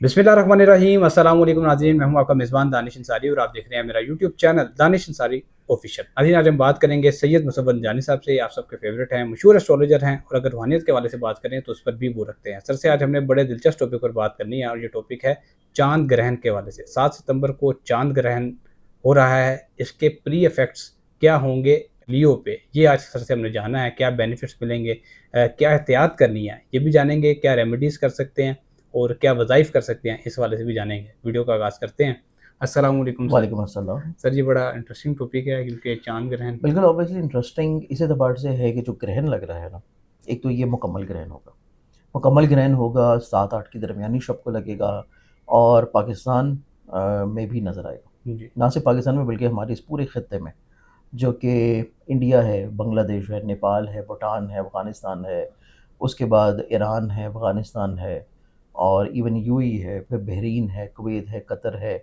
बिस्मिल्लाहिर्रहमानिर्रहीम अस्सलाम वालेकुम नाज़रीन, मैं हूं आपका मेज़बान दानिश अंसारी और आप देख रहे हैं मेरा YouTube channel Danish Ansari official. नाज़रीन, आज हम बात करेंगे सैयद मुसव्वद जानी साहब से। आप सबके फेवरेट हैं, मशहूर एस्ट्रोलॉजर हैं और अगर रूहानियत के हवाले से बात करें तो उस पर भी वो रखते हैं। सर से आज हमने बड़े दिलचस्प टॉपिक पर बात करनी है और ये टॉपिक है चाँद ग्रहण के हवाले से। 7 सितंबर को चाँद ग्रहण हो रहा है, इसके प्री इफ़ेक्ट्स क्या होंगे लियो पे, ये आज सर से हमने जाना है। क्या बेनिफिट्स मिलेंगे, क्या एहतियात करनी है, ये भी जानेंगे। क्या रेमेडीज़ कर सकते हैं और क्या वज़ाइफ़ कर सकते हैं, इस हवाले से भी जानेंगे। वीडियो का आगाज़ करते हैं। अस्सलाम वालेकुम सर। वालेकुम अस्सलाम। सर, ये बड़ा इंटरेस्टिंग टॉपिक है क्योंकि चाँद ग्रहण। बिल्कुल ऑब्वियसली इंटरेस्टिंग इस एतबार से है कि जो ग्रहण लग रहा है ना, एक तो ये मुकम्मल ग्रहण होगा। मुकम्मल ग्रहण होगा 7-8 की दरमियानी शब को लगेगा और पाकिस्तान में भी नज़र आएगा। जी, ना सिर्फ पाकिस्तान में बल्कि हमारे इस पूरे खित्ते में, जो कि इंडिया है, बांग्लादेश है, नेपाल है, भूटान है, अफ़गानिस्तान है, उसके बाद ईरान है, अफ़गानिस्तान है और इवन यूएई है, फिर बहरीन है, कुवैत है, कतर है।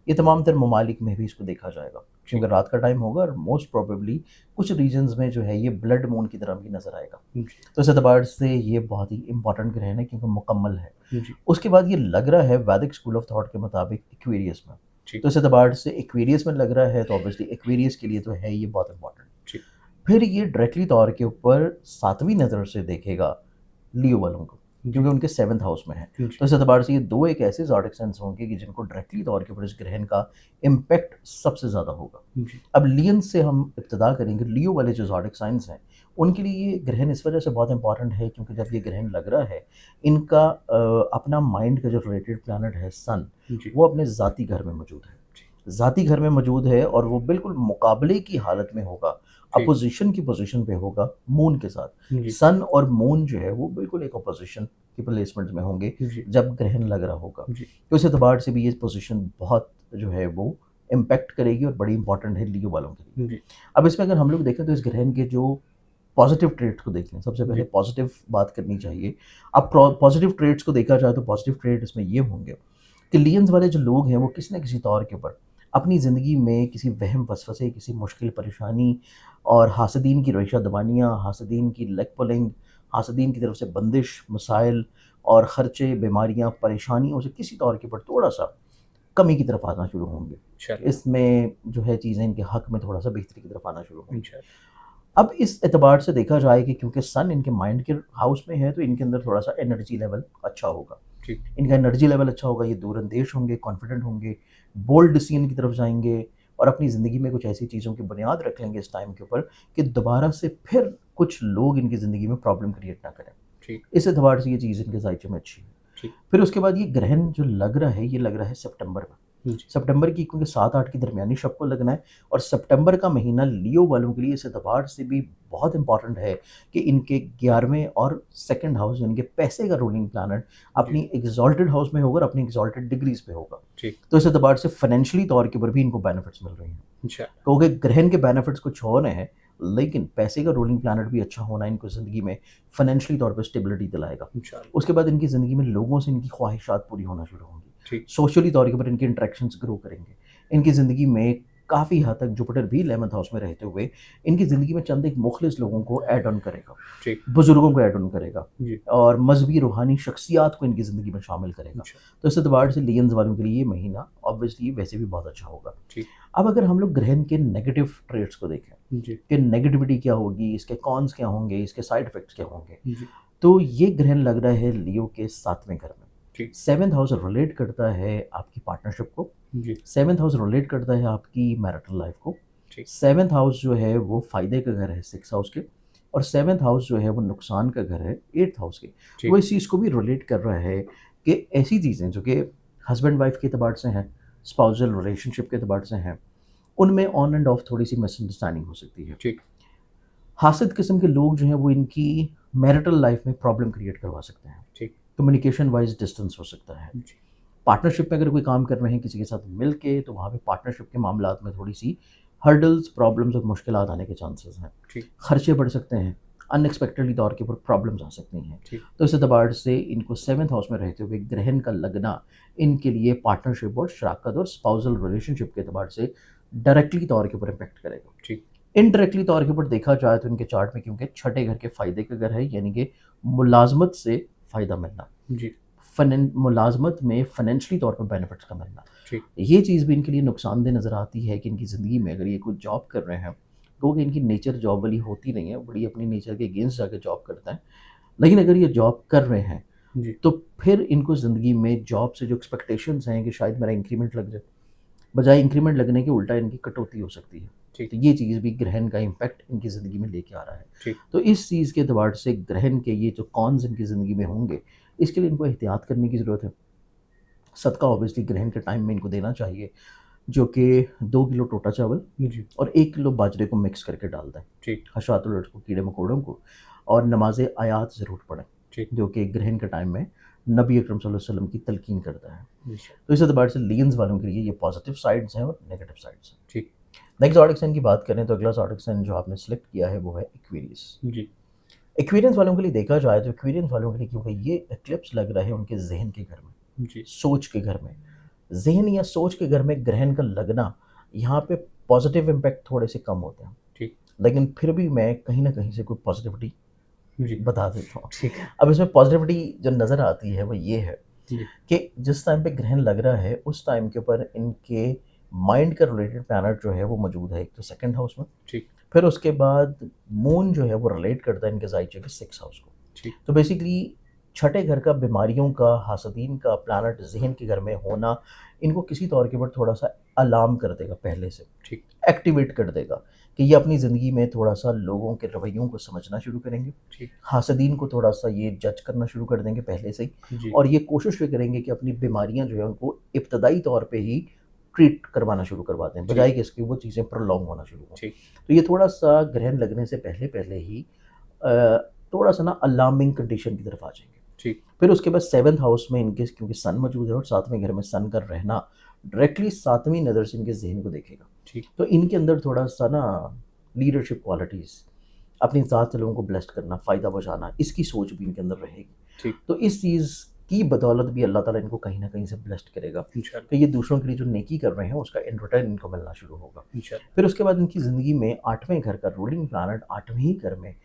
ये तमाम तर ममालिक में भी इसको देखा जाएगा जी, क्योंकि रात का टाइम होगा और मोस्ट प्रोबेबली कुछ रीजन्स में जो है ये ब्लड मून की तरह भी नज़र आएगा। जी, तो इस एतबार से ये बहुत ही इंपॉर्टेंट ग्रहण है क्योंकि मुकम्मल है। जी, उसके बाद ये लग रहा है वैदिक स्कूल ऑफ थॉट के मुताबिक एक्वेरियस में। जी, तो इस एतबार से एक्वेरियस में लग रहा है तो ऑब्वियसली एक्वेरियस के लिए तो है ये बहुत इंपॉर्टेंट। जी, फिर ये डायरेक्टली तौर के ऊपर सातवीं नज़र से देखेगा लियो वालों को जी, क्योंकि उनके सेवन्थ हाउस में है। जी, तो इस एतबार से ये दो एक ऐसे ज़ोडिक साइंस होंगे कि जिनको डायरेक्टली तौर के ऊपर इस ग्रहण का इम्पैक्ट सबसे ज़्यादा होगा। जी, अब लियन से हम इब्तिदा करेंगे। लियो वाले जो ज़ोडिक साइंस हैं, उनके लिए ये ग्रहण इस वजह से बहुत इंपॉर्टेंट है क्योंकि जब ये ग्रहण लग रहा है, इनका अपना माइंड का जो रिलेटेड प्लैनेट है सन, जी, वो अपने ज़ाती घर में मौजूद है। ज़ाती घर में मौजूद है और वो बिल्कुल मुकाबले की हालत में होगा, जी, अपोज़िशन की पोज़ीशन पे होगा मून के साथ। जी, सन और मून जो है वो बिल्कुल एक अपोज़िशन की प्लेसमेंट में होंगे जी, जब ग्रहण लग रहा होगा। जी, तो इस एतबार से भी ये पोज़ीशन बहुत जो है वो इम्पैक्ट करेगी और बड़ी इंपॉर्टेंट है लियो वालों के लिए। जी, अब इसमें अगर हम लोग देखें तो इस ग्रहण के जो पॉज़िटिव ट्रेड्स को देख लें, सबसे पहले जी, पॉज़िटिव बात करनी चाहिए। अब पॉज़िटिव ट्रेड्स को देखा जाए तो पॉज़िटिव ट्रेड इसमें ये होंगे कि लियंस वाले जो लोग हैं वो किसी न किसी तौर के ऊपर अपनी ज़िंदगी में किसी वहम वसवसे, किसी मुश्किल परेशानी और हासदीन की रेशा दबानियाँ, हासदीन की लेग पुलिंग, हासदीन की तरफ से बंदिश, मसाइल और ख़र्चे, बीमारियाँ, परेशानियों से किसी तौर के ऊपर थोड़ा-सा कमी की तरफ आना शुरू होंगे। इंशाल्लाह, इसमें जो है चीज़ें इनके हक़ में थोड़ा-सा बेहतरी की तरफ आना शुरू होंगी। इंशाल्लाह, अब इस एतबार से देखा जाए कि क्योंकि सन इनके माइंड के हाउस में है तो इनके अंदर थोड़ा-सा एनर्जी लेवल अच्छा होगा। जी, इनका एनर्जी लेवल अच्छा होगा, ये दूरअंदेश होंगे, कॉन्फिडेंट होंगे, बोल्ड डिसीजन की तरफ जाएँगे और अपनी ज़िंदगी में कुछ ऐसी चीज़ों की बुनियाद रख लेंगे इस टाइम के ऊपर कि दोबारा से फिर कुछ लोग इनकी ज़िंदगी में प्रॉब्लम क्रिएट ना करें। जी, इस एतबार से ये चीज़ इनके ज़ायचे में अच्छी है। जी, फिर उसके बाद ये ग्रहण जो लग रहा है, ये लग रहा है सितंबर में। जी, सितंबर की क्योंकि 7-8 की दरमियानी शब को लगना है और सितंबर का महीना लियो वालों के लिए इस एतबार से भी बहुत इम्पोर्टेंट है कि इनके 11वें और सेकंड हाउस यानी कि पैसे का रूलिंग प्लैनेट जी, अपनी एक्सॉल्टेड हाउस में होगा और अपनी एक्सॉल्टेड डिग्रीज़ पे होगा। जी, तो इस एतबार से फाइनेंशियली तौर के ऊपर भी इनको बेनिफिट्स मिल रहे हैं। इंशाल्लाह, क्योंकि ग्रहण के बेनिफिट्स कुछ और हैं, लेकिन पैसे का रूलिंग प्लैनेट भी अच्छा होना इनको ज़िंदगी में फाइनेंशियली तौर पे स्टेबिलिटी दिलाएगा। इंशाल्लाह, उसके बाद इनकी ज़िंदगी में लोगों से इनकी ख्वाहिशात पूरी होना शुरू होंगी। जी, सोशली तौर के ऊपर इनके इंटरेक्शंस ग्रो करेंगे। इनकी ज़िंदगी में काफ़ी हद तक जुपिटर भी 11th हाउस में रहते हुए इनकी ज़िंदगी में चंद एक मुखलिस लोगों को ऐड ऑन करेगा, जी, बुज़ुर्गों को ऐड ऑन करेगा जी, और मज़हबी रूहानी शख्सियात को इनकी ज़िंदगी में शामिल करेगा। इंशाल्लाह, तो इस एतबार से लियंस वालों के लिए ये महीना ऑब्वियसली वैसे भी बहुत अच्छा होगा। जी, अब अगर हम लोग ग्रहण के नेगेटिव ट्रेड्स को देखें जी, कि नेगेटिविटी क्या होगी, इसके कॉन्स क्या होंगे, इसके साइड इफ़ेक्ट्स क्या होंगे, जी, तो ये ग्रहण लग रहा है लियो के 7वें घर में। जी, 7th हाउस रिलेट करता है आपकी पार्टनरशिप को, जी, 7th हाउस रिलेट करता है आपकी मैरिटल लाइफ़ को, जी, 7th हाउस जो है वो फ़ायदे का घर है 6th हाउस के और 7th हाउस जो है वो नुकसान का घर है 8th हाउस के। तो वो जी, इस चीज़ को भी रिलेट कर रहा है कि ऐसी चीज़ें जो कि हस्बैंड वाइफ के एतबार से हैं, स्पाउसल रिलेशनशिप के एतबार से हैं, उनमें ऑन एंड ऑफ थोड़ी-सी मिसअंडरस्टैंडिंग हो सकती है। जी, हासिद किस्म के लोग जो हैं वो इनकी मैरिटल लाइफ़ में प्रॉब्लम क्रिएट करवा सकते हैं। जी, कम्युनिकेशन वाइज़ डिस्टेंस हो सकता है। जी, पार्टनरशिप में अगर कोई काम कर रहे हैं किसी के साथ मिल के तो वहाँ पे पार्टनरशिप के मामलात में थोड़ी-सी हर्डल्स, प्रॉब्लम्स और मुश्किलात आने के चांसेस हैं। जी, खर्चे बढ़ सकते हैं, अनएक्सपेक्टेडली तौर के ऊपर प्रॉब्लम्स आ सकती हैं। जी, तो इस एतबार से इनको 7th हाउस में रहते हुए ग्रहण का लगना इनके लिए पार्टनरशिप और शराकत और स्पाउसल रिलेशनशिप के एतबार से डायरेक्टली तौर के ऊपर इम्पैक्ट करेगा। जी, इनडायरेक्टली तौर के ऊपर देखा जाए तो इनके चार्ट में क्योंकि छठे घर के फ़ायदे का घर है यानी कि मुलाज़मत से फ़ायदा मिलना। जी, मुलाजमत में फाइनेंशियली तौर पर बेनिफिट्स का मिलना। ठीक। ये चीज़ भी इनके लिए नुकसानदेह नज़र आती है कि इनकी ज़िंदगी में अगर ये कोई जॉब कर रहे हैं, तो वो इनकी नेचर जॉब वाली होती नहीं है, बड़ी अपनी नेचर के अगेंस्ट जाके जॉब करते हैं। लेकिन अगर ये जॉब कर रहे हैं, जी। तो फिर इनको ज़िंदगी में जॉब से जो एक्सपेक्टेशंस हैं कि शायद मेरा इंक्रीमेंट लग जाए, बजाय इंक्रीमेंट लगने के उल्टा इनकी कटौती हो सकती है। ठीक। तो ये चीज़ भी ग्रहण का इम्पैक्ट इनकी ज़िंदगी में लेके आ रहा है। ठीक। तो इस चीज़ के एतबार से ग्रहण के ये जो कॉन्स इनकी ज़िंदगी में होंगे, इसके लिए इनको एहतियात करने की ज़रूरत है। सदका ऑब्वियसली ग्रहण के टाइम में इनको देना चाहिए, जो कि 2 किलो टोटा चावल जी। और 1 किलो बाजरे को मिक्स करके डाल दें, ठीक। हशातुल अर्थ को, कीड़े-मकोड़ों को, और नमाज़े आयात ज़रूर पढ़ें, ठीक। जो कि ग्रहण के टाइम में नबी अकरम सल्लल्लाहु अलैहि वसल्लम की तलकीन करता है। जी। तो इस एतबार से लियंस वालों के लिए ये पॉजिटिव साइड्स हैं और नेगेटिव साइड्स हैं। ठीक। नेक्स्ट ज़ोडिएक साइन की बात करें तो अगला ज़ोडिएक साइन जो आपने सेलेक्ट किया है वो है एक्वेरियस। जी। एक्वेरियंस वालों के लिए देखा जाए तो एक्वेरियंस वालों के लिए, क्योंकि ये एक्लिप्स लग रहा है उनके ज़हन के घर में, जी। सोच के घर में, ज़हन या सोच के घर में ग्रहण का लगना, यहाँ पे पॉजिटिव इम्पैक्ट थोड़े से कम होते हैं। ठीक। लेकिन फिर भी मैं कहीं न कहीं से कोई पॉजिटिविटी जी। बता देता हूँ। ठीक है। अब इसमें पॉजिटिविटी जो नज़र आती है वो ये है जी। कि जिस टाइम पे ग्रहण लग रहा है उस टाइम के ऊपर इनके माइंड का रिलेटेड प्लैनेट जो है वो मौजूद है, एक तो सेकंड हाउस में, ठीक। फिर उसके बाद मून जो है वो रिलेट करता है इनके ज़ाइचे के 6th हाउस को। ठीक। तो बेसिकली छठे घर का, बीमारियों का, हासदीन का प्लैनेट ज़हन के घर में होना इनको किसी तौर के ऊपर थोड़ा-सा अलार्म कर देगा पहले से, ठीक। एक्टिवेट कर देगा कि ये अपनी ज़िंदगी में थोड़ा-सा लोगों के रवैयों को समझना शुरू करेंगे। ठीक। हासदीन को थोड़ा-सा ये जज करना शुरू कर देंगे पहले से ही, जी। और ये कोशिश भी करेंगे कि अपनी बीमारियाँ जो है उनको इब्तदाई तौर पे ही ट्रीट करवाना शुरू करवा दें, बजाय कि इसकी वो चीज़ें प्रोलॉन्ग होना शुरू हों। ठीक। तो ये थोड़ा-सा ग्रहण लगने से पहले-पहले ही अ, थोड़ा-सा ना अलार्मिंग कंडीशन की तरफ आ जाएँगे। ठीक। फिर उसके बाद 7th हाउस में इनके, क्योंकि सन मौजूद है और 7वें घर में सन का रहना डायरेक्टली 7वीं नज़र से इनके ज़हन को देखेगा। ठीक। तो इनके अंदर थोड़ा-सा ना लीडरशिप क्वालिटीज़, अपनी ज़ात से लोगों को ब्लेस्ड करना, फ़ायदा पहुँचाना, इसकी सोच भी इनके अंदर रहेगी। ठीक। तो इस चीज़ की बदौलत भी अल्लाह ताला इनको कहीं न कहीं से ब्लेस्ड करेगा इंशाल्लाह। कि ये दूसरों के लिए जो नेकी कर रहे हैं उसका इन रिटर्न इनको मिलना शुरू होगा। इंशाल्लाह। फिर उसके बाद इनकी ज़िंदगी में 8वें घर का रूलिंग प्लैनेट 8वें ही घर में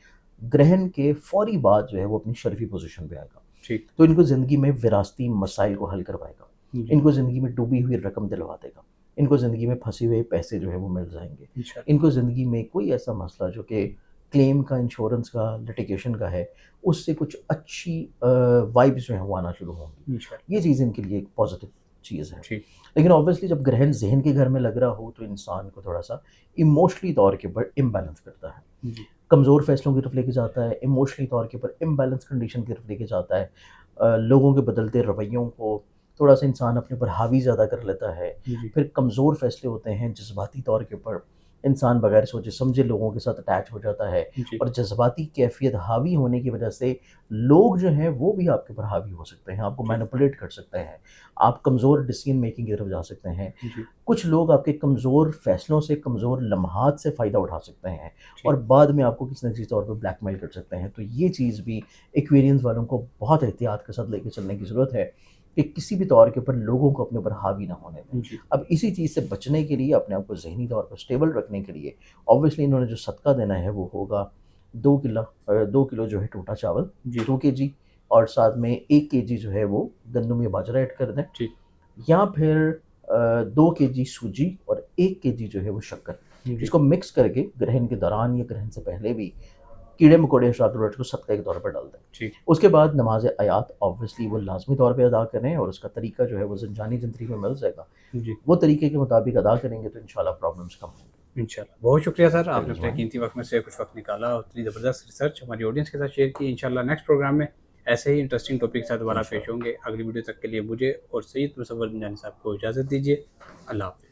ग्रहण के फ़ौरी बाद जो है वो अपनी शर्फ़ी पोज़ीशन पे आएगा। ठीक। तो इनको ज़िंदगी में विरासती मसाइल को हल करवाएगा। जी। इनको ज़िंदगी में डूबी हुई रकम दिलवा देगा। इनको ज़िंदगी में फँसे हुए पैसे जो है वो मिल जाएँगे। इंशाल्लाह। इनको ज़िंदगी में कोई ऐसा मसला जो कि क्लेम का, इंश्योरेंस का, लिटिगेशन का है, उससे कुछ अच्छी वाइब्स जो हैं वो आना शुरू होंगी। इंशाल्लाह। ये चीज़ इनके लिए एक पॉज़िटिव चीज़ है। ठीक। लेकिन ऑब्वियसली जब ग्रहण ज़हन के घर में लग रहा हो तो इंसान को थोड़ा-सा इमोशनली तौर के ऊपर इम्बैलेंस करता है। जी। कमज़ोर फैसलों की तरफ लेके जाता है, इमोशनली तौर के ऊपर इम्बैलेंस कंडीशन की तरफ लेके जाता है। लोगों के बदलते रवैयों को थोड़ा-सा इंसान अपने ऊपर हावी ज़्यादा कर लेता है। जी। फिर कमज़ोर फैसले होते हैं, जज़्बाती तौर के ऊपर इंसान बगैर सोचे समझे लोगों के साथ अटैच हो जाता है, जी। और जज़्बाती कैफ़ियत हावी होने की वजह से लोग जो हैं वो भी आपके ऊपर हावी हो सकते हैं, आपको जी। मैनिपुलेट कर सकते हैं। आप कमज़ोर डिसीज़न मेकिंग की तरफ जा सकते हैं। जी। कुछ लोग आपके कमज़ोर फ़ैसलों से, कमज़ोर लम्हात से फ़ायदा उठा सकते हैं ठीक। और बाद में आपको किसी न किसी तौर पे ब्लैकमेल कर सकते हैं। तो ये चीज़ भी एक्वेरियंस वालों को बहुत एहतियात के साथ लेके चलने की ज़रूरत है कि किसी भी तौर के ऊपर लोगों को अपने ऊपर हावी ना होने दें। जी। अब इसी चीज़ से बचने के लिए, अपने आप को ज़हनी तौर पर स्टेबल रखने के लिए ऑब्वियसली इन्होंने जो सदका देना है वो होगा 2 किलो जो है टूटा चावल, जी। 2 केजी, और साथ में 1 केजी जो है वो गंदम या बाजरा ऐड कर दें, ठीक। या फिर 2 केजी सूजी और 1 केजी जो है वो शक्कर, जी। इसको मिक्स करके ग्रहण के दौरान या ग्रहण से पहले भी कीड़े-मकोड़े हशरात को सदक़े के तौर पर डाल दें। ठीक। उसके बाद नमाज़ आयात ऑब्वियसली वो लाज़मी तौर पे अदा करें, और उसका तरीका जो है वो ज़ंजानी जंतरी में मिल जाएगा। जी। वो तरीके के मुताबिक अदा करेंगे तो इंशाल्लाह प्रॉब्लम्स कम होंगी। इंशाल्लाह। बहुत शुक्रिया सर, आपने अपने रिज़वान। कीमती वक़्त में से कुछ वक़्त निकाला और इतनी ज़बरदस्त रिसर्च हमारी ऑडियंस के साथ शेयर की। इंशाल्लाह नेक्स्ट प्रोग्राम में ऐसे ही इंटरेस्टिंग टॉपिक के साथ दोबारा पेश इंशाल्लाह। होंगे। अगली वीडियो तक के लिए मुझे और सैयद मुसव्वर बिन जानी साहब को इजाज़त दीजिए। अल्लाह हाफ़िज़।